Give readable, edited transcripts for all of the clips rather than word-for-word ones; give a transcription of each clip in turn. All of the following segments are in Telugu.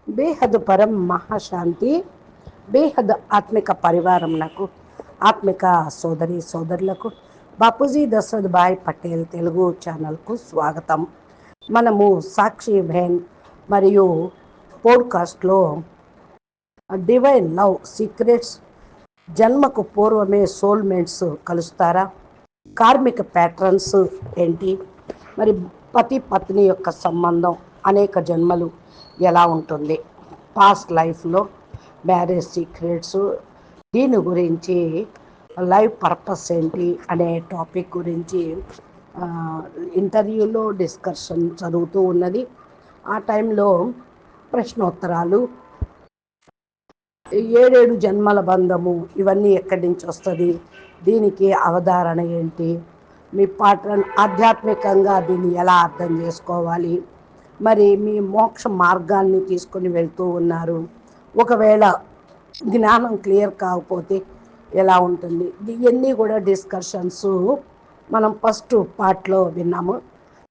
బేహద్ పరం మహాశాంతి. బేహద్ ఆత్మిక పరివారం నాకు, ఆత్మిక సోదరి సోదరులకు బాపూజీ దశరథ్ భాయ్ పటేల్ తెలుగు ఛానల్కు స్వాగతం. మనము సాక్షి బెన్ మరియు పోడ్కాస్ట్లో డివైన్ లవ్ సీక్రెట్స్, జన్మకు పూర్వమే సోల్మేట్స్ కలుస్తారా, కార్మిక ప్యాటర్న్స్ ఏంటి, మరి పతి పత్ని యొక్క సంబంధం అనేక జన్మలు ఎలా ఉంటుంది, పాస్ట్ లైఫ్లో మ్యారేజ్ సీక్రెట్స్, దీని గురించి లైఫ్ పర్పస్ ఏంటి అనే టాపిక్ గురించి ఇంటర్వ్యూలో డిస్కషన్ జరుగుతూ ఉన్నది. ఆ టైంలో ప్రశ్నోత్తరాలు, ఏడేడు జన్మల బంధము ఇవన్నీ ఎక్కడి నుంచి వస్తుంది, దీనికి అవధారణ ఏంటి, మీ పాటర్న్ ఆధ్యాత్మికంగా దీన్ని ఎలా అర్థం చేసుకోవాలి, మరి మీ మోక్ష మార్గాన్ని తీసుకొని వెళ్తూ ఉన్నారు, ఒకవేళ జ్ఞానం క్లియర్ కాకపోతే ఎలా ఉంటుంది, ఇవన్నీ కూడా డిస్కషన్స్ మనం ఫస్ట్ పార్ట్లో విన్నాము.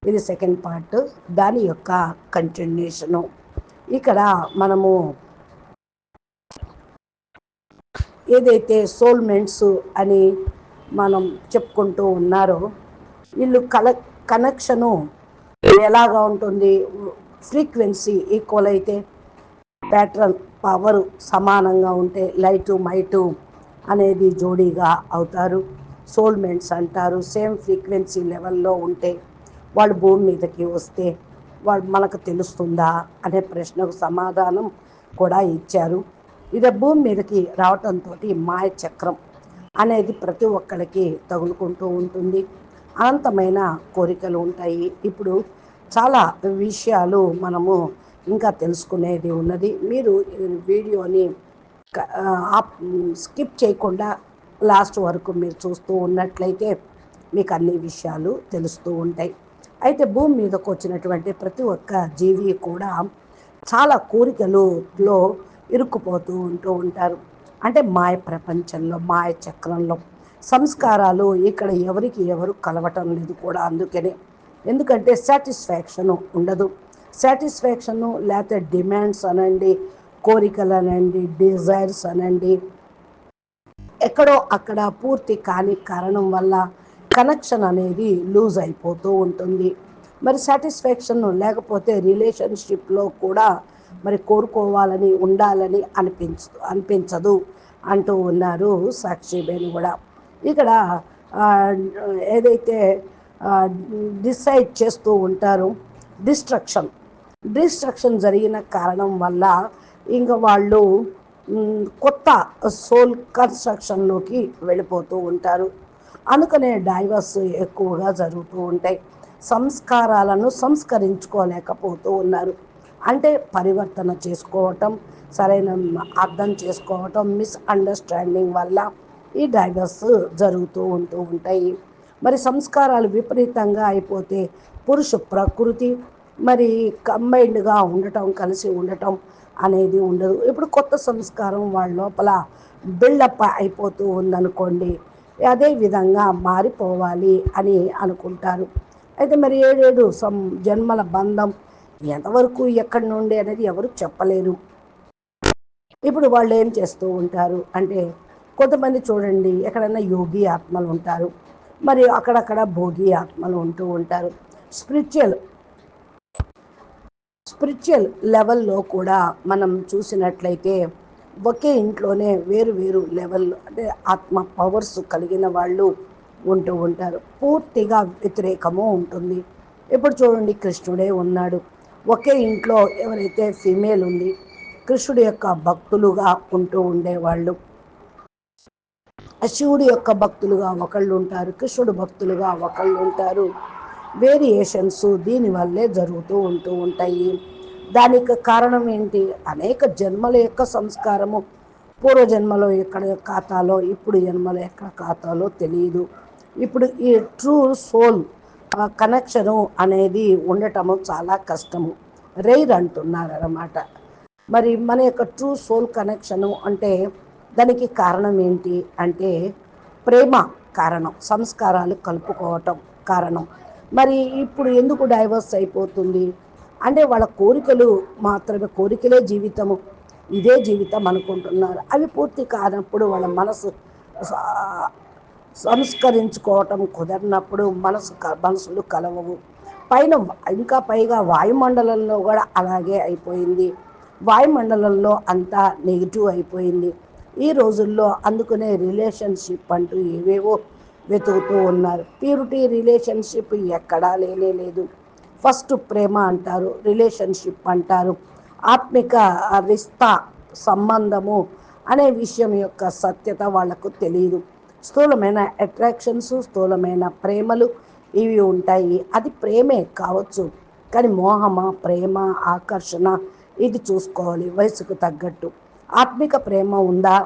ఇది సెకండ్ పార్ట్, దాని యొక్క కంటిన్యూషను. ఇక్కడ మనము ఏదైతే సోల్మెంట్స్ అని మనం చెప్పుకుంటూ ఉన్నారో, వీళ్ళు కనెక్షను ఎలాగా ఉంటుంది, ఫ్రీక్వెన్సీ ఈక్వల్ అయితే, ప్యాటర్న్ పవర్ సమానంగా ఉంటే లైటు మైటు అనేది జోడీగా అవుతారు, సోల్మేట్స్ అంటారు. సేమ్ ఫ్రీక్వెన్సీ లెవెల్లో ఉంటే వాళ్ళు భూమి మీదకి వస్తే వాళ్ళు మనకు తెలుస్తుందా అనే ప్రశ్నకు సమాధానం కూడా ఇచ్చారు. ఇదే భూమి మీదకి రావటంతో మాయ చక్రం అనేది ప్రతి ఒక్కరికి తగులుకుంటూ ఉంటుంది, అనంతమైన కోరికలు ఉంటాయి. ఇప్పుడు చాలా విషయాలు మనము ఇంకా తెలుసుకునేది ఉన్నది. మీరు వీడియోని స్కిప్ చేయకుండా లాస్ట్ వరకు మీరు చూస్తూ ఉన్నట్లయితే మీకు అన్ని విషయాలు తెలుస్తూ ఉంటాయి. అయితే భూమి మీదకు వచ్చినటువంటి ప్రతి ఒక్క జీవి కూడా చాలా కోరికలలో ఇరుక్కుపోతూ ఉంటారు. అంటే మాయ ప్రపంచంలో, మాయ చక్రంలో సంస్కారాలు ఇక్కడ ఎవరికి ఎవరు కలవటం లేదు కూడా. అందుకనే, ఎందుకంటే సాటిస్ఫాక్షను ఉండదు. సాటిస్ఫాక్షను లేకపోతే డిమాండ్స్ అనండి, కోరికలు అనండి, డిజైర్స్ అనండి, ఎక్కడో అక్కడ పూర్తి కాని కారణం వల్ల కనెక్షన్ అనేది లూజ్ అయిపోతూ ఉంటుంది. మరి సాటిస్ఫాక్షన్ లేకపోతే రిలేషన్షిప్లో కూడా మరి కోరుకోవాలని ఉండాలని అనిపించదు అంటూ ఉన్నారు సాక్షిబేని కూడా. ఇక్కడ ఏదైతే డిసైడ్ చేస్తూ ఉంటారో డిస్ట్రక్షన్ జరిగిన కారణం వల్ల ఇంకా వాళ్ళు కొత్త సోల్ కన్స్ట్రక్షన్లోకి వెళ్ళిపోతూ ఉంటారు. అందుకనే డైవర్స్ ఎక్కువగా జరుగుతూ ఉంటాయి. సంస్కారాలను సంస్కరించుకోలేకపోతూ ఉన్నారు. అంటే పరివర్తన చేసుకోవటం, సరైన అర్థం చేసుకోవటం, మిస్అండర్స్టాండింగ్ వల్ల ఈ డైవర్స్ జరుగుతూ ఉంటాయి. మరి సంస్కారాలు విపరీతంగా అయిపోతే పురుష ప్రకృతి మరి కంబైన్డ్గా ఉండటం, కలిసి ఉండటం అనేది ఉండదు. ఇప్పుడు కొత్త సంస్కారం వాళ్ళ లోపల బిల్డప్ అయిపోతూ ఉందనుకోండి, అదే విధంగా మారిపోవాలి అని అనుకుంటారు. అయితే మరి ఏడేడు జన్మల బంధం ఎంతవరకు ఎక్కడి నుండి అనేది ఎవరు చెప్పలేరు. ఇప్పుడు వాళ్ళు ఏం చేస్తూ ఉంటారు అంటే, కొంతమంది చూడండి ఎక్కడైనా యోగి ఆత్మలు ఉంటారు, మరి అక్కడక్కడ భోగి ఆత్మలు ఉంటూ ఉంటారు. స్పిరిచువల్ లెవెల్లో కూడా మనం చూసినట్లయితే ఒకే ఇంట్లోనే వేరు వేరు లెవెల్, అంటే ఆత్మ పవర్స్ కలిగిన వాళ్ళు ఉంటూ ఉంటారు. పూర్తిగా వ్యతిరేకము ఉంటుంది. ఇప్పుడు చూడండి, కృష్ణుడే ఉన్నాడు, ఒకే ఇంట్లో ఎవరైతే ఫీమేల్ ఉంది, కృష్ణుడి యొక్క భక్తులుగా ఉంటూ ఉండేవాళ్ళు, శివుడి యొక్క భక్తులుగా ఒకళ్ళు ఉంటారు, కృష్ణుడు భక్తులుగా ఒకళ్ళు ఉంటారు. వేరియేషన్స్ దీనివల్లే జరుగుతూ ఉంటాయి. దానికి కారణం ఏంటి? అనేక జన్మల యొక్క సంస్కారము. పూర్వజన్మలో ఎక్కడ ఖాతాలో, ఇప్పుడు జన్మల యొక్క ఖాతాలో తెలియదు. ఇప్పుడు ఈ ట్రూ సోల్ కనెక్షను అనేది ఉండటము చాలా కష్టము, రైర్ అంటున్నారు అన్నమాట. మరి మన యొక్క ట్రూ సోల్ కనెక్షను అంటే దానికి కారణం ఏంటి అంటే ప్రేమ కారణం, సంస్కారాలు కలుపుకోవటం కారణం. మరి ఇప్పుడు ఎందుకు డైవర్స్ అయిపోతుంది అంటే వాళ్ళ కోరికలు మాత్రమే, కోరికలే జీవితము, ఇదే జీవితం అనుకుంటున్నారు. అవి పూర్తి కానప్పుడు వాళ్ళ మనసు సంస్కరించుకోవటం కుదరినప్పుడు మనసులు కలవవు. పైన ఇంకా పైగా వాయుమండలంలో కూడా అలాగే అయిపోయింది. వాయుమండలంలో అంతా నెగిటివ్ అయిపోయింది ఈ రోజుల్లో. అందుకనే రిలేషన్షిప్ అంటూ ఏవేవో వెతుకుతూ ఉన్నారు. ప్యూరిటీ రిలేషన్షిప్ ఎక్కడా లేనే లేదు. ఫస్ట్ ప్రేమ అంటారు, రిలేషన్షిప్ అంటారు, ఆత్మిక రిస్తా సంబంధము అనే విషయం యొక్క సత్యత వాళ్లకు తెలియదు. స్థూలమైన అట్రాక్షన్స్, స్థూలమైన ప్రేమలు ఇవి ఉంటాయి. అది ప్రేమే కావచ్చు, కానీ మోహమా, ప్రేమ, ఆకర్షణ ఇది చూసుకోవాలి వయసుకు తగ్గట్టు. ఆత్మిక ప్రేమ ఉందా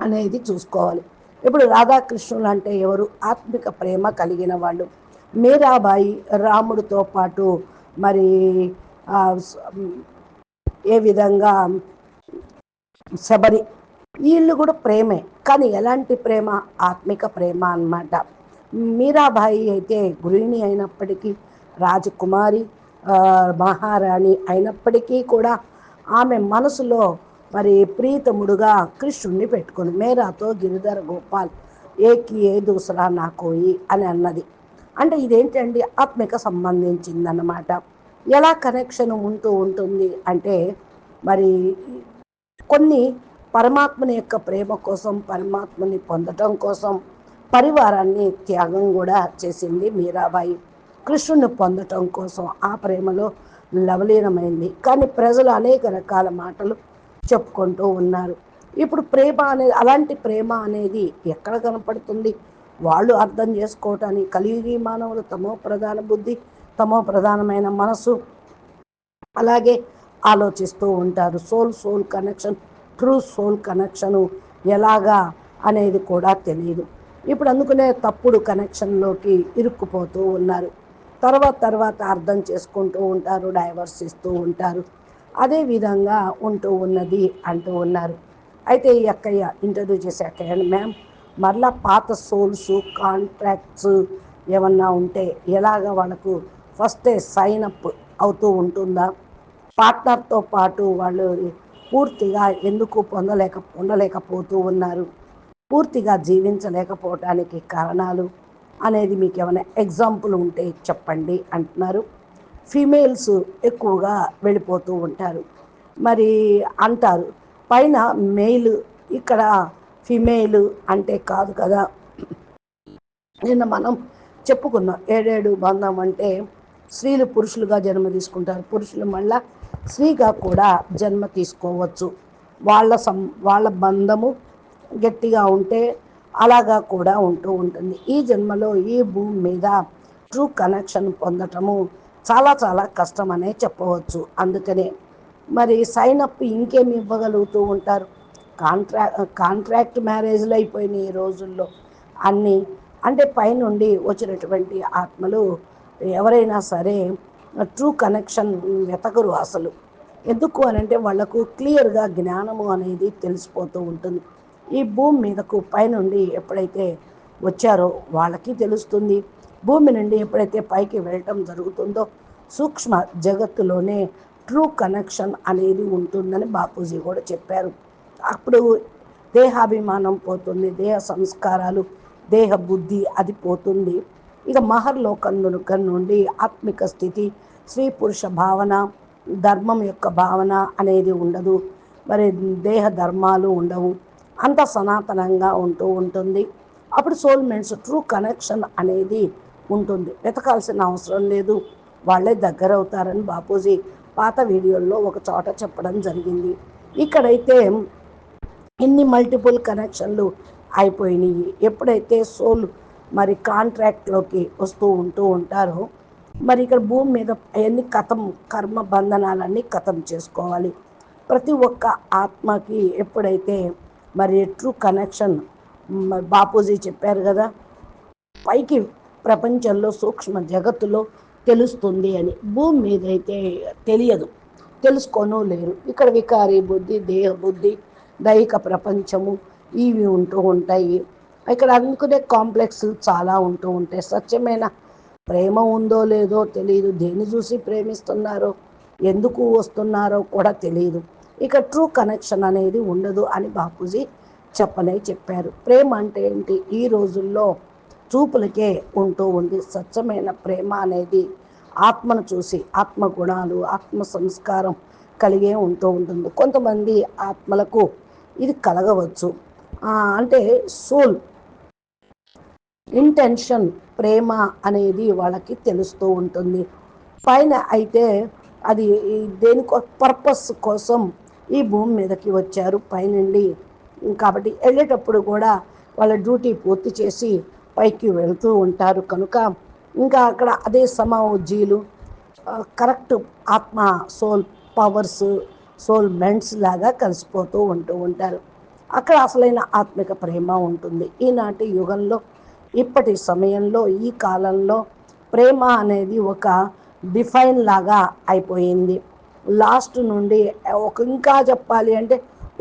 అనేది చూసుకోవాలి. ఇప్పుడు రాధాకృష్ణులు అంటే ఎవరు? ఆత్మిక ప్రేమ కలిగిన వాళ్ళు. మీరాబాయి రాముడితో పాటు మరి ఏ విధంగా శబరి, వీళ్ళు కూడా ప్రేమే, కానీ ఎలాంటి ప్రేమ? ఆత్మిక ప్రేమ అన్నమాట. మీరాబాయి అయితే గృహిణి అయినప్పటికీ, రాజకుమారి, మహారాణి అయినప్పటికీ కూడా ఆమె మనసులో మరి ప్రీతముడుగా కృష్ణుణ్ణి పెట్టుకుంది. మేరాతో గిరిధర గోపాల్ ఏకి ఏ దూసరా నా కోయి అని అన్నది. అంటే ఇదేంటండి? ఆత్మిక సంబంధించిందన్నమాట. ఎలా కనెక్షన్ ఉంటూ ఉంటుంది అంటే, మరి కొన్ని పరమాత్మని యొక్క ప్రేమ కోసం, పరమాత్మని పొందటం కోసం పరివారాన్ని త్యాగం కూడా చేసింది మీరాబాయి. కృష్ణుని పొందటం కోసం ఆ ప్రేమలో లవలీనమైంది. కానీ ప్రజలు అనేక రకాల మాటలు చెప్పుకుంటూ ఉన్నారు. ఇప్పుడు ప్రేమ అనేది, అలాంటి ప్రేమ అనేది ఎక్కడ కనపడుతుంది? వాళ్ళు అర్థం చేసుకోవటానికి కలియుగి మానవులు తమో ప్రధాన బుద్ధి, తమో ప్రధానమైన మనసు అలాగే ఆలోచిస్తూ ఉంటారు. Soul connection, true soul connection ఎలాగా అనేది కూడా తెలియదు. ఇప్పుడు అందుకనే తప్పుడు కనెక్షన్లోకి ఇరుక్కుపోతూ ఉన్నారు. తర్వాత అర్థం చేసుకుంటూ ఉంటారు, డైవర్స్ ఇస్తూ ఉంటారు. అదే విధంగా ఉంటూ ఉన్నది అంటూ ఉన్నారు. అయితే ఈ అక్కయ్య ఇంటర్వ్యూ చేసే అక్కయ్య, మ్యామ్ మరలా పాత సోల్స్ కాంట్రాక్ట్స్ ఏమన్నా ఉంటే ఎలాగ వాళ్ళకు ఫస్టే సైన్ అప్ అవుతూ ఉంటుందా? పార్ట్నర్తో పాటు వాళ్ళు పూర్తిగా ఎందుకు ఉండలేకపోతూ ఉన్నారు? పూర్తిగా జీవించలేకపోవటానికి కారణాలు అనేది మీకు ఏమైనా ఎగ్జాంపుల్ ఉంటే చెప్పండి అంటున్నారు. ఫీమేల్స్ ఎక్కువగా వెళ్ళిపోతూ ఉంటారు. మరి అంటారు పైన మెయిల్, ఇక్కడ ఫిమేల్ అంటే కాదు కదా. నిన్న మనం చెప్పుకున్నాం 7 బంధం అంటే స్త్రీలు పురుషులుగా జన్మ తీసుకుంటారు, పురుషులు మళ్ళా స్త్రీగా కూడా జన్మ తీసుకోవచ్చు. వాళ్ళ బంధము గట్టిగా ఉంటే అలాగా కూడా ఉంటూ ఉంటుంది. ఈ జన్మలో ఈ భూమి మీద ట్రూ కనెక్షన్ పొందటము చాలా చాలా కష్టమనే చెప్పవచ్చు. అందుకనే మరి సైన్ అప్ ఇంకేమి ఇవ్వగలుగుతూ ఉంటారు? కాంట్రాక్ట్ మ్యారేజ్లు అయిపోయినాయి ఈ రోజుల్లో అన్నీ. అంటే పైనుండి వచ్చినటువంటి ఆత్మలు ఎవరైనా సరే ట్రూ కనెక్షన్ వెతకరు అసలు. ఎందుకు అని అంటే వాళ్లకు క్లియర్గా జ్ఞానము అనేది తెలిసిపోతూ ఉంటుంది. ఈ భూమి మీదకు పైనుండి ఎప్పుడైతే వచ్చారో వాళ్ళకి తెలుస్తుంది. భూమి నుండి ఎప్పుడైతే పైకి వెళ్ళటం జరుగుతుందో సూక్ష్మ జగత్తులోనే ట్రూ కనెక్షన్ అనేది ఉంటుందని బాపూజీ కూడా చెప్పారు. అప్పుడు దేహాభిమానం పోతుంది, దేహ సంస్కారాలు, దేహ బుద్ధి అది పోతుంది. ఇక మహర్లోకం నుండి ఆత్మిక స్థితి, స్త్రీ పురుష భావన, ధర్మం యొక్క భావన అనేది ఉండదు. మరి దేహ ధర్మాలు ఉండవు, అంత సనాతనంగా ఉంటూ ఉంటుంది. అప్పుడు సోల్మేట్స్ ట్రూ కనెక్షన్ అనేది ఉంటుంది, వెతకాల్సిన అవసరం లేదు, వాళ్ళే దగ్గర అవుతారని బాపూజీ పాత వీడియోల్లో ఒక చోట చెప్పడం జరిగింది. ఇక్కడైతే ఇన్ని మల్టిపుల్ కనెక్షన్లు అయిపోయినాయి. ఎప్పుడైతే సోల్ మరి కాంట్రాక్ట్లోకి ఉంటూ ఉంటారో మరి ఇక్కడ భూమి మీద అవన్నీ కర్మ బంధనాలన్నీ కథం చేసుకోవాలి. ప్రతి ఒక్క ఆత్మకి ఎప్పుడైతే మరి ట్రూ కనెక్షన్ బాపూజీ చెప్పారు కదా, పైకి ప్రపంచంలో సూక్ష్మ జగత్తులో తెలుస్తుంది అని. భూమి మీద అయితే తెలియదు, తెలుసుకోను లేరు. ఇక్కడ వికారి బుద్ధి, దేహ బుద్ధి, దైహిక ప్రపంచము ఇవి ఉంటూ ఉంటాయి. ఇక్కడ అనుకునే కాంప్లెక్స్ చాలా ఉంటూ ఉంటాయి. సత్యమైన ప్రేమ ఉందో లేదో తెలియదు, దేన్ని చూసి ప్రేమిస్తున్నారో, ఎందుకు వస్తున్నారో కూడా తెలియదు. ఇక ట్రూ కనెక్షన్ అనేది ఉండదు అని బాపూజీ చెప్పారు. ప్రేమ అంటే ఏంటి? ఈ రోజుల్లో చూపులకే ఉంటూ ఉంది. స్వచ్ఛమైన ప్రేమ అనేది ఆత్మను చూసి, ఆత్మ గుణాలు, ఆత్మ సంస్కారం కలిగే ఉంటూ ఉంటుంది. కొంతమంది ఆత్మలకు ఇది కలగవచ్చు. అంటే సోల్ ఇంటెన్షన్, ప్రేమ అనేది వాళ్ళకి తెలుస్తూ ఉంటుంది. పైన అయితే అది దేనికో పర్పస్ కోసం ఈ భూమి మీదకి వచ్చారు పైనుండి. కాబట్టి వెళ్ళేటప్పుడు కూడా వాళ్ళ డ్యూటీ పూర్తి చేసి పైకి వెళ్తూ ఉంటారు. కనుక ఇంకా అక్కడ అదే సమవుజ్జీలు కరెక్ట్ ఆత్మ సోల్ పవర్స్, సోల్ మెంట్స్ లాగా కలిసిపోతూ ఉంటారు. అక్కడ అసలైన ఆత్మిక ప్రేమ ఉంటుంది. ఈనాటి యుగంలో, ఇప్పటి సమయంలో, ఈ కాలంలో ప్రేమ అనేది ఒక డిఫైన్ లాగా అయిపోయింది. లాస్ట్ నుండి ఇంకా చెప్పాలి అంటే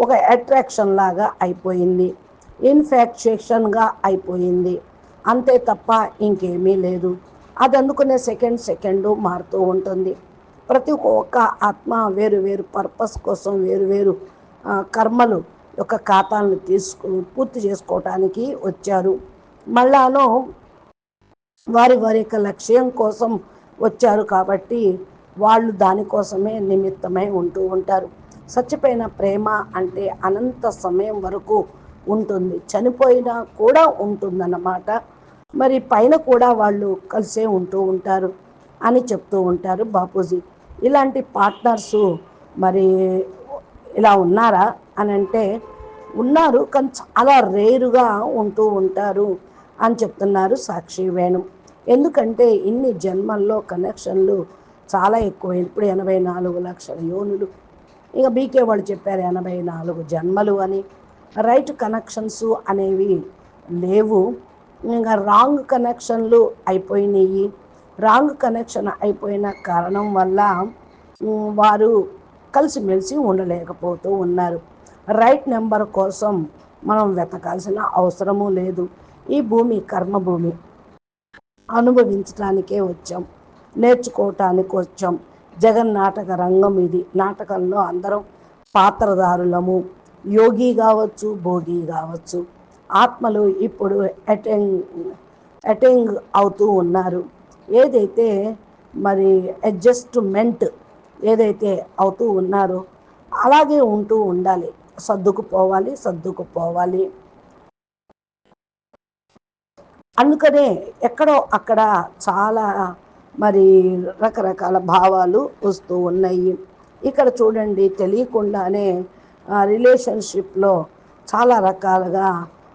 ఒక అట్రాక్షన్ లాగా అయిపోయింది, ఇన్ఫాక్చుయేషన్గా అయిపోయింది. అంతే తప్ప ఇంకేమీ లేదు. అది అందుకునే సెకండ్ మారుతూ ఉంటుంది. ప్రతి ఒక్క ఆత్మ వేరు వేరు పర్పస్ కోసం వేరు వేరు కర్మలు యొక్క ఖాతాలను పూర్తి చేసుకోవటానికి వచ్చారు. మళ్ళాను వారి వారి యొక్క లక్ష్యం కోసం వచ్చారు. కాబట్టి వాళ్ళు దానికోసమే నిమిత్తమై ఉంటూ ఉంటారు. చచ్చిపోయిన ప్రేమ అంటే అనంత సమయం వరకు ఉంటుంది, చనిపోయినా కూడా ఉంటుందన్నమాట. మరి పైన కూడా వాళ్ళు కలిసే ఉంటూ ఉంటారు అని చెప్తూ ఉంటారు బాపూజీ. ఇలాంటి పార్ట్నర్సు మరి ఇలా ఉన్నారా అని అంటే ఉన్నారు, కానీ చాలా రేరుగా ఉంటూ ఉంటారు అని చెప్తున్నారు సాక్షి వేణు. ఎందుకంటే ఇన్ని జన్మల్లో కనెక్షన్లు చాలా ఎక్కువ. ఇప్పుడు 84 లక్షల యోనులు. ఇక బీకే వాళ్ళు చెప్పారు 84 జన్మలు అని. రైట్ కనెక్షన్స్ అనేవి లేవు. ఇంకా రాంగ్ కనెక్షన్లు అయిపోయినాయి. రాంగ్ కనెక్షన్ అయిపోయిన కారణం వల్ల వారు కలిసిమెలిసి ఉండలేకపోతూ ఉన్నారు. రైట్ నెంబర్ కోసం మనం వెతకాల్సిన అవసరము లేదు. ఈ భూమి కర్మభూమి, అనుభవించడానికే వచ్చాం, నేర్చుకోవటానికి వచ్చాం. జగన్నాటక రంగం ఇది. నాటకంలో అందరం పాత్రధారులము. యోగి కావచ్చు, భోగి కావచ్చు. ఆత్మలు ఇప్పుడు అటెంగ్ అవుతూ ఉన్నారు. ఏదైతే మరి అడ్జస్ట్మెంట్ ఏదైతే అవుతూ ఉన్నారో అలాగే ఉంటూ ఉండాలి. సర్దుకుపోవాలి. అందుకనే ఎక్కడో అక్కడ చాలా మరి రకరకాల భావాలు వస్తూ ఉన్నాయి. ఇక్కడ చూడండి, తెలియకుండానే రిలేషన్షిప్లో చాలా రకాలుగా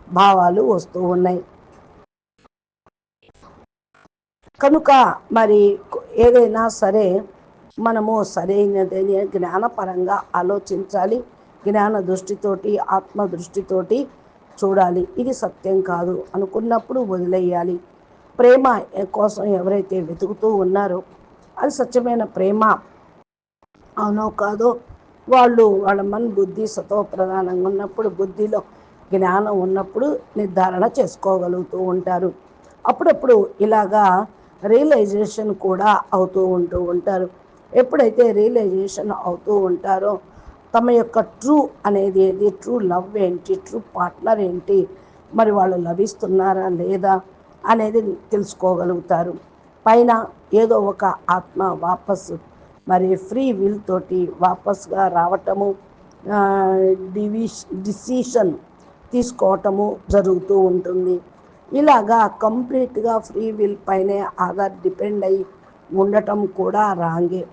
భావాలు వస్తూ ఉన్నాయి. కనుక మరి ఏదైనా సరే మనము సరైనదని జ్ఞానపరంగా ఆలోచించాలి. జ్ఞాన దృష్టితోటి, ఆత్మ దృష్టితోటి చూడాలి. ఇది సత్యం కాదు అనుకున్నప్పుడు వదిలేయాలి. ప్రేమ కోసం ఎవరైతే వెతుకుతూ ఉన్నారో అది సత్యమైన ప్రేమ అవునో కాదో వాళ్ళ బుద్ధి సతో ప్రధానంగా ఉన్నప్పుడు, బుద్ధిలో జ్ఞానం ఉన్నప్పుడు నిర్ధారణ చేసుకోగలుగుతూ ఉంటారు. అప్పుడప్పుడు ఇలాగా రియలైజేషన్ కూడా అవుతూ ఉంటారు. ఎప్పుడైతే రియలైజేషన్ అవుతూ ఉంటారో తమ యొక్క ట్రూ అనేది ఏది, ట్రూ లవ్ ఏంటి, ట్రూ పార్ట్నర్ ఏంటి, మరి వాళ్ళు లభిస్తున్నారా లేదా అనేది తెలుసుకోగలుగుతారు. పైన ఏదో ఒక ఆత్మ వాపసు మరి ఫ్రీ విల్ తోటి వాపస్గా రావటము, డిసిషన్ తీసుకోవటము జరుగుతూ ఉంటుంది. ఇలాగా కంప్లీట్గా ఫ్రీ విల్ పైనే డిపెండ్ అయి ఉండటం కూడా రాంగే.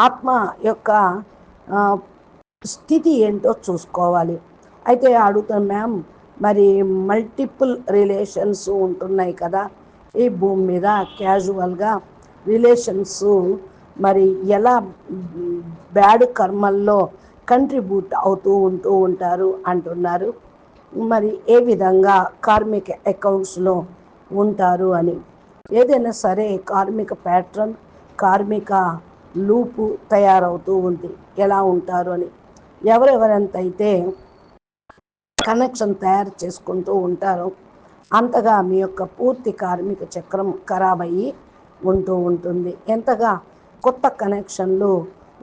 ఆత్మ యొక్క స్థితి ఏంటో చూసుకోవాలి. అయితే అడుగుతాను, మ్యామ్ మరి మల్టిపుల్ రిలేషన్స్ ఉంటున్నాయి కదా ఈ భూమి మీద, క్యాజువల్గా రిలేషన్స్ మరి ఎలా బ్యాడ్ కర్మల్లో కంట్రిబ్యూట్ ఉంటూ ఉంటారు అంటున్నారు. మరి ఏ విధంగా కార్మిక అకౌంట్స్లో ఉంటారు అని. ఏదైనా సరే కార్మిక ప్యాటర్న్, కార్మిక లూపు తయారవుతూ ఉంది. ఎలా ఉంటారు అని ఎవరెవరంతైతే కనెక్షన్ తయారు చేసుకుంటూ ఉంటారో అంతగా మీ యొక్క పూర్తి కార్మిక చక్రం ఖరాబ్ అయ్యి ఉంటూ ఉంటుంది. ఎంతగా కొత్త కనెక్షన్లు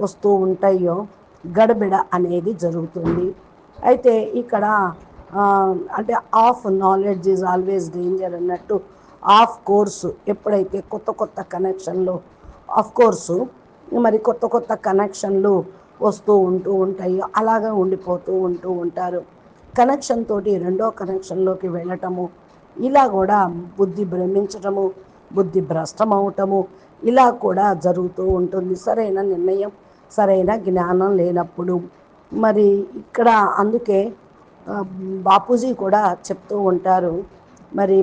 వస్తూ ఉంటాయో గడబిడ అనేది జరుగుతుంది. అయితే ఇక్కడ అంటే of knowledge is always danger అన్నట్టు ఆఫ్ కోర్సు ఎప్పుడైతే కొత్త కొత్త కనెక్షన్లు ఆఫ్ కోర్సు మరి కొత్త కొత్త కనెక్షన్లు వస్తూ ఉంటాయో అలాగా ఉంటూ ఉంటారు. కనెక్షన్ తోటి రెండో కనెక్షన్లోకి వెళ్ళటము, ఇలా కూడా బుద్ధి భ్రమించటము, బుద్ధి భ్రష్టమవటము, ఇలా కూడా జరుగుతూ ఉంటుంది సరైన నిర్ణయం, సరైన జ్ఞానం లేనప్పుడు. మరి ఇక్కడ అందుకే బాపూజీ కూడా చెప్తూ ఉంటారు, మరి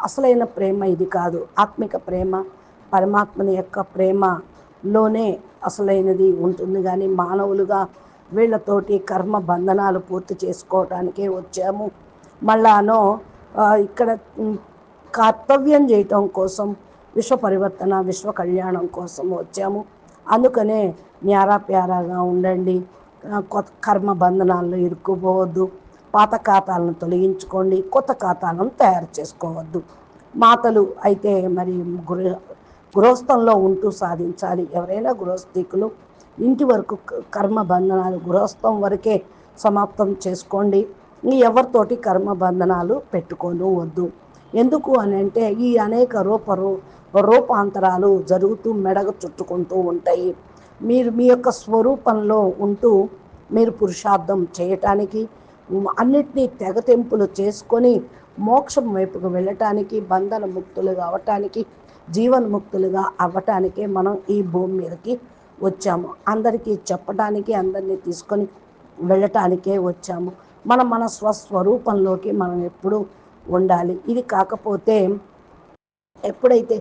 అసలైన ప్రేమ ఇది కాదు, ఆత్మిక ప్రేమ పరమాత్మని యొక్క ప్రేమలోనే అసలైనది ఉంటుంది. కానీ మానవులుగా వీళ్ళతోటి కర్మ బంధనాలు పూర్తి చేసుకోవటానికే వచ్చాము. మళ్ళానో ఇక్కడ కర్తవ్యం చేయటం కోసం, విశ్వ పరివర్తన, విశ్వ కళ్యాణం కోసం వచ్చాము. అందుకనే న్యారా ప్యారాగా ఉండండి, కొత్త కర్మ బంధనాల్లో ఇరుక్కుపోవద్దు, పాత ఖాతాలను తొలగించుకోండి, కొత్త ఖాతాలను తయారు చేసుకోవద్దు. మాతలు అయితే మరి గృహస్థంలో ఉంటూ సాధించాలి. ఎవరైనా గృహస్థికులు ఇంటి వరకు కర్మ బంధనాలు గృహస్థం వరకే సమాప్తం చేసుకోండి. ఎవరితోటి కర్మ బంధనాలు పెట్టుకోను వద్దు. ఎందుకు అని అంటే ఈ అనేక రూపాంతరాలు జరుగుతూ మెడగ చుట్టుకుంటూ ఉంటాయి. మీరు మీ యొక్క స్వరూపంలో ఉంటూ మీరు పురుషార్థం చేయటానికి, అన్నిటినీ తెగతెంపులు చేసుకొని మోక్షం వైపుకు వెళ్ళటానికి, బంధన ముక్తులుగా అవ్వటానికి, జీవన్ముక్తులుగా అవ్వటానికే మనం ఈ భూమి మీదకి వచ్చాము. అందరికీ చెప్పటానికి, అందరినీ తీసుకొని వెళ్ళటానికే వచ్చాము. మన స్వస్వరూపంలోకి మనం ఎప్పుడూ ఉండాలి. ఇది కాకపోతే ఎప్పుడైతే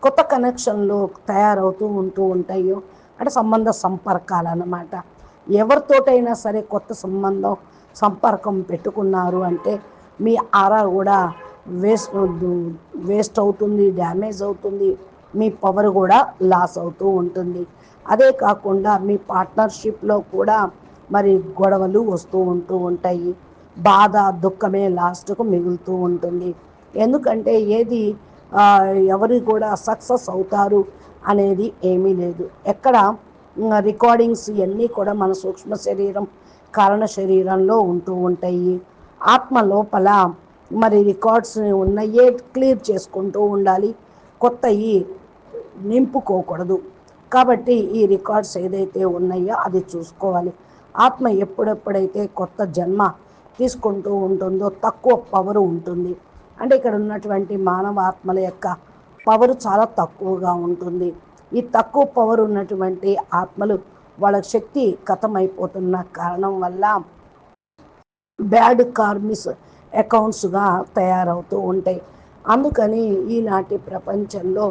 కొత్త కనెక్షన్లు తయారవుతూ ఉంటాయో అంటే సంబంధ సంపర్కాలు అన్నమాట. ఎవరితోటైనా సరే కొత్త సంపర్కం పెట్టుకున్నారు అంటే మీ ఆరా కూడా వేస్ట్ అవుతుంది, డ్యామేజ్ అవుతుంది, మీ పవర్ కూడా లాస్ అవుతూ ఉంటుంది. అదే కాకుండా మీ పార్ట్నర్షిప్లో కూడా మరి గొడవలు వస్తూ ఉంటాయి. బాధ, దుఃఖమే లాస్ట్కు మిగులుతూ ఉంటుంది. ఎందుకంటే ఏది ఎవరు కూడా సక్సెస్ అవుతారు అనేది ఏమీ లేదు. ఎక్కడ రికార్డింగ్స్ ఇవన్నీ కూడా మన సూక్ష్మ శరీరం, కారణ శరీరంలో ఉంటూ ఉంటాయి. ఆత్మ లోపల మరి రికార్డ్స్ ఉన్నాయే క్లియర్ చేసుకుంటూ ఉండాలి, కొత్తవి నింపుకోకూడదు. కాబట్టి ఈ రికార్డ్స్ ఏదైతే ఉన్నాయో అది చూసుకోవాలి. ఆత్మ ఎప్పుడెప్పుడైతే కొత్త జన్మ తీసుకుంటూ ఉంటుందో తక్కువ పవరు ఉంటుంది. అంటే ఇక్కడ ఉన్నటువంటి మానవ ఆత్మల యొక్క పవరు చాలా తక్కువగా ఉంటుంది. ఈ తక్కువ పవర్ ఉన్నటువంటి ఆత్మలు వాళ్ళ శక్తి కథమైపోతున్న కారణం వల్ల బ్యాడ్ కార్మిస్ అకౌంట్స్గా తయారవుతూ ఉంటాయి. అందుకని ఈనాటి ప్రపంచంలో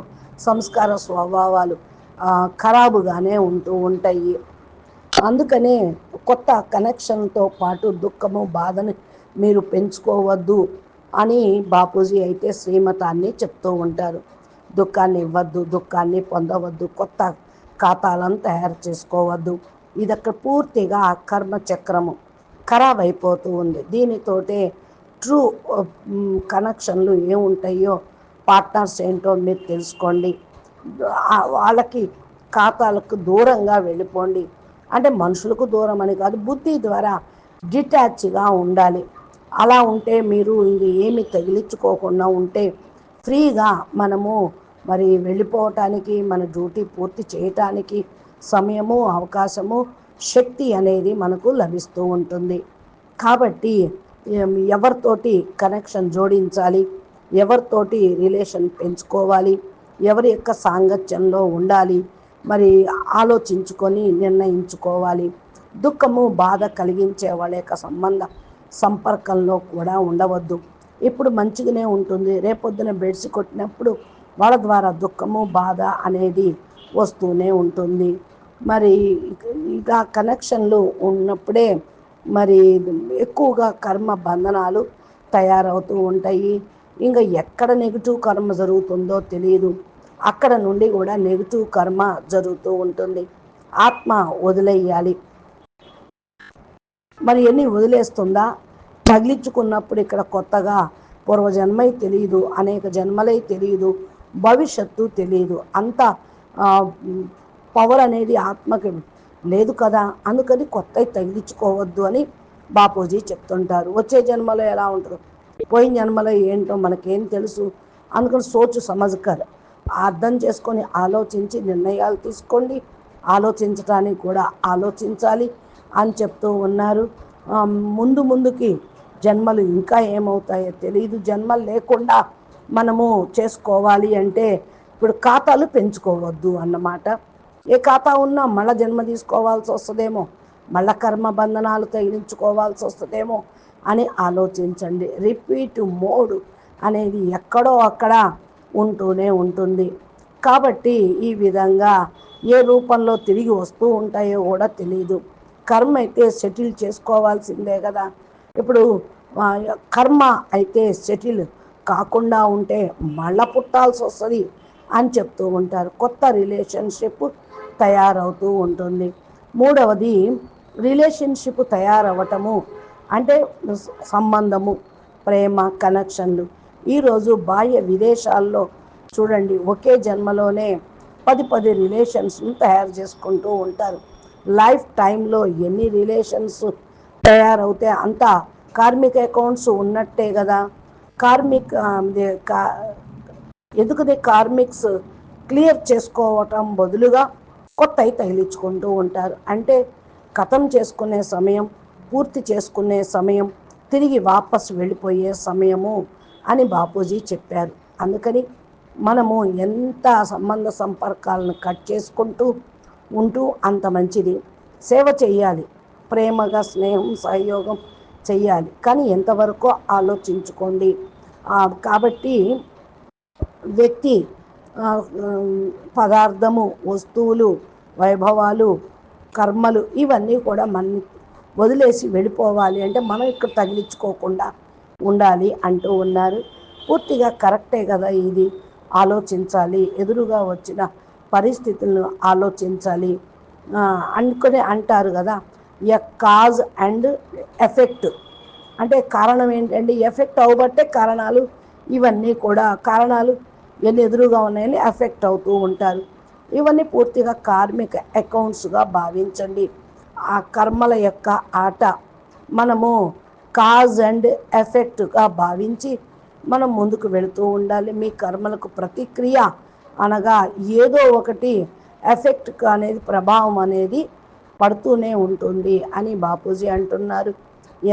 సంస్కార స్వభావాలు ఖరాబుగానే ఉంటూ ఉంటాయి. అందుకనే కొత్త కనెక్షన్తో పాటు దుఃఖము, బాధని మీరు పెంచుకోవద్దు అని బాపూజీ అయితే శ్రీమతాన్ని చెప్తూ ఉంటారు. దుఃఖాన్ని ఇవ్వద్దు, దుఃఖాన్ని పొందవద్దు, కొత్త ఖాతాలను తయారు చేసుకోవద్దు. ఇది అక్కడ పూర్తిగా కర్మచక్రము ఖరాబ్ అయిపోతూ ఉంది. దీనితోటే ట్రూ కనెక్షన్లు ఏముంటాయో, పార్ట్నర్స్ ఏంటో మీరు తెలుసుకోండి. వాళ్ళకి ఖాతాలకు దూరంగా వెళ్ళిపోండి. అంటే మనుషులకు దూరం అని కాదు, బుద్ధి ద్వారా డిటాచ్గా ఉండాలి. అలా ఉంటే మీరు ఇది ఏమి తగిలించుకోకుండా ఉంటే ఫ్రీగా మనము మరి వెళ్ళిపోవటానికి, మన డ్యూటీ పూర్తి చేయటానికి సమయము, అవకాశము, శక్తి అనేది మనకు లభిస్తూ ఉంటుంది. కాబట్టి ఎవరితోటి కనెక్షన్ జోడించాలి, ఎవరితోటి రిలేషన్ పెంచుకోవాలి, ఎవరి యొక్క సాంగత్యంలో ఉండాలి, మరి ఆలోచించుకొని నిర్ణయించుకోవాలి. దుఃఖము, బాధ కలిగించే వాళ్ళ యొక్క సంపర్కంలో కూడా ఉండవద్దు. ఇప్పుడు మంచిగానే ఉంటుంది, రేపొద్దున బెడ్సి కొట్టినప్పుడు వాళ్ళ ద్వారా దుఃఖము, బాధ అనేది వస్తూనే ఉంటుంది. మరి ఇలా కనెక్షన్లు ఉన్నప్పుడే మరి ఎక్కువగా కర్మ బంధనాలు తయారవుతూ ఉంటాయి. ఇంకా ఎక్కడ నెగిటివ్ కర్మ జరుగుతుందో తెలియదు, అక్కడ నుండి కూడా నెగిటివ్ కర్మ జరుగుతూ ఉంటుంది. ఆత్మ వదిలేయాలి. మరి ఎన్ని వదిలేస్తుందా? తగిలించుకున్నప్పుడు ఇక్కడ కొత్తగా పూర్వజన్మై తెలియదు, అనేక జన్మలై తెలియదు, భవిష్యత్తు తెలియదు. అంత పవర్ అనేది ఆత్మకి లేదు కదా. అందుకని కొత్తవి తగిలించుకోవద్దు అని బాపూజీ చెప్తుంటారు. వచ్చే జన్మలో ఎలా ఉంటుందో, పోయిన జన్మలో ఏంటో మనకేం తెలుసు. అందుకని సోచు సమజ్కర్ అర్థం చేసుకొని ఆలోచించి నిర్ణయాలు తీసుకోండి. ఆలోచించడానికి కూడా ఆలోచించాలి అని చెప్తూ ఉన్నారు. ముందు ముందుకి జన్మలు ఇంకా ఏమవుతాయో తెలియదు. జన్మలు లేకుండా మనము చేసుకోవాలి అంటే ఇప్పుడు ఖాతాలు పెంచుకోవద్దు అన్నమాట. ఏ ఖాతా ఉన్నా మళ్ళా జన్మ తీసుకోవాల్సి వస్తుందేమో, మళ్ళా కర్మ బంధనాలు తగిలించుకోవాల్సి వస్తుందేమో అని ఆలోచించండి. రిపీట్ మోడ్ అనేది ఎక్కడో అక్కడ ఉంటూనే ఉంటుంది. కాబట్టి ఈ విధంగా ఏ రూపంలో తిరిగి వస్తూ ఉంటాయో కూడా తెలియదు. కర్మ అయితే సెటిల్ చేసుకోవాల్సిందే కదా. ఇప్పుడు కర్మ అయితే సెటిల్ కాకుండా ఉంటే మళ్ళా పుట్టాల్సి వస్తుంది అని చెప్తూ ఉంటారు. కొత్త రిలేషన్షిప్ తయారవుతూ ఉంటుంది. మూడవది, రిలేషన్షిప్ తయారవటము అంటే సంబంధము, ప్రేమ, కనెక్షన్లు. ఈరోజు బాహ్య విదేశాల్లో చూడండి, ఒకే జన్మలోనే 10 రిలేషన్స్ని తయారు చేసుకుంటూ ఉంటారు. లైఫ్ టైంలో ఎన్ని రిలేషన్స్ తయారవుతే అంత కార్మిక్ అకౌంట్స్ ఉన్నట్టే కదా. కార్మిక్ ఎందుకని కార్మిక్స్ క్లియర్ చేసుకోవటం బదులుగా కొత్తవి తగిలించుకుంటూ ఉంటారు. అంటే ఖతం చేసుకునే సమయం, పూర్తి చేసుకునే సమయం, తిరిగి వాపస్ వెళ్ళిపోయే సమయము అని బాపూజీ చెప్పారు. అందుకని మనము ఎంత సంబంధ సంపర్కాలను కట్ చేసుకుంటూ ఉంటూ అంత మంచిది. సేవ చెయ్యాలి, ప్రేమగా స్నేహం సహయోగం చెయ్యాలి, కానీ ఎంతవరకు ఆలోచించుకోండి. కాబట్టి వ్యక్తి, పదార్థము, వస్తువులు, వైభవాలు, కర్మలు ఇవన్నీ కూడా మన వదిలేసి వెళ్ళిపోవాలి అంటే మనం ఇక్కడ తగిలించుకోకుండా ఉండాలి అంటూ ఉన్నారు. పూర్తిగా కరెక్టే కదా ఇది. ఆలోచించాలి, ఎదురుగా వచ్చిన పరిస్థితులను ఆలోచించాలి అనుకుని అంటారు కదా. ఎ కాజ్ అండ్ ఎఫెక్ట్ అంటే కారణం ఏంటంటే ఎఫెక్ట్ అవ్వబట్టే కారణాలు ఇవన్నీ కూడా. కారణాలు ఎన్ని ఎదురుగా ఉన్నాయని ఎఫెక్ట్ అవుతూ ఉంటారు. ఇవన్నీ పూర్తిగా కార్మిక అకౌంట్స్గా భావించండి. ఆ కర్మల యొక్క ఆట మనము కాజ్ అండ్ ఎఫెక్ట్గా భావించి మనం ముందుకు వెళుతూ ఉండాలి. మీ కర్మలకు ప్రతిక్రియ అనగా ఏదో ఒకటి ఎఫెక్ట్ అనేది, ప్రభావం అనేది పడుతూనే ఉంటుంది అని బాపూజీ అంటున్నారు.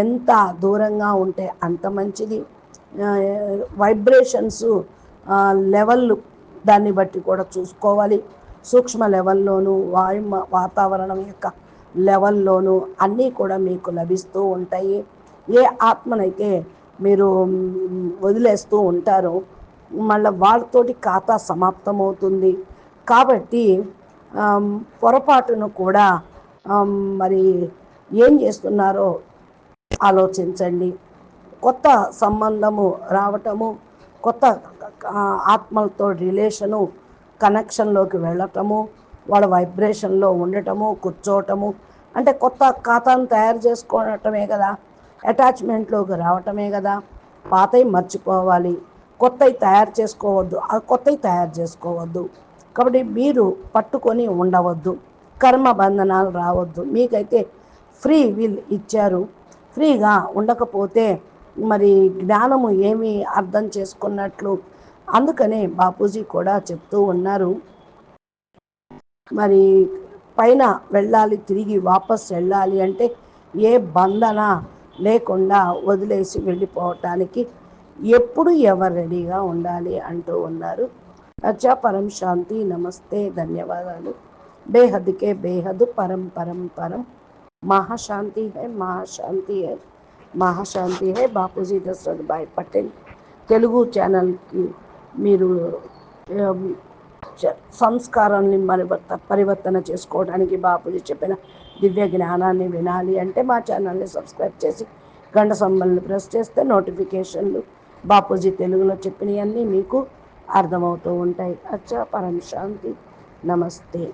ఎంత దూరంగా ఉంటే అంత మంచిది. వైబ్రేషన్స్ లెవెల్ దాన్ని బట్టి కూడా చూసుకోవాలి. సూక్ష్మ లెవెల్లోనూ, వాతావరణం యొక్క లెవెల్లోనూ అన్నీ కూడా మీకు లభిస్తూ ఉంటాయి. ఏ ఆత్మనైతే మీరు వదిలేస్తూ ఉంటారో మళ్ళీ వాళ్ళతోటి ఖాతా సమాప్తమవుతుంది. కాబట్టి పొరపాటును కూడా మరి ఏం చేస్తున్నారో ఆలోచించండి. కొత్త సంబంధము రావటము, కొత్త ఆత్మలతో రిలేషను, కనెక్షన్లోకి వెళ్ళటము, వాళ్ళ వైబ్రేషన్లో ఉండటము, కూర్చోవటము అంటే కొత్త ఖాతాను తయారు చేసుకోవటమే కదా. అటాచ్మెంట్లోకి రావటమే కదా. పాతవి మర్చిపోవాలి, కొత్తవి తయారు చేసుకోవద్దు. కొత్తవి తయారు చేసుకోవద్దు. కాబట్టి మీరు పట్టుకొని ఉండవద్దు, కర్మ బంధనాలు రావద్దు. మీకైతే ఫ్రీ విల్ ఇచ్చారు. ఫ్రీగా ఉండకపోతే మరి జ్ఞానము ఏమీ అర్థం చేసుకున్నట్లు. అందుకనే బాపూజీ కూడా చెప్తూ ఉన్నారు, మరి పైన వెళ్ళాలి, తిరిగి వాపస్ వెళ్ళాలి అంటే ఏ బంధన లేకుండా వదిలేసి వెళ్ళిపోవటానికి ఎప్పుడు ఎవరు రెడీగా ఉండాలి అంటూ ఉన్నారు. అచ్చా, పరం శాంతి, నమస్తే, ధన్యవాదాలు. బేహద్కే బేహద్, పరం పరం పరం. महाशांति है, महाशांति है, महाशांति है. బాపూజీ దశరథ్ భాయ్ పటేల్ తెలుగు ఛానల్కి మీరు సంస్కారాన్ని పరివర్తన చేసుకోవడానికి బాపూజీ చెప్పిన దివ్య జ్ఞానాన్ని వినాలి అంటే మా ఛానల్ని సబ్స్క్రైబ్ చేసి గంట సంబల్ని ప్రెస్ చేస్తే నోటిఫికేషన్లు బాపూజీ తెలుగులో చెప్పినవన్నీ మీకు అర్థమవుతూ ఉంటాయి. అచ్చా, పరం శాంతి, నమస్తే.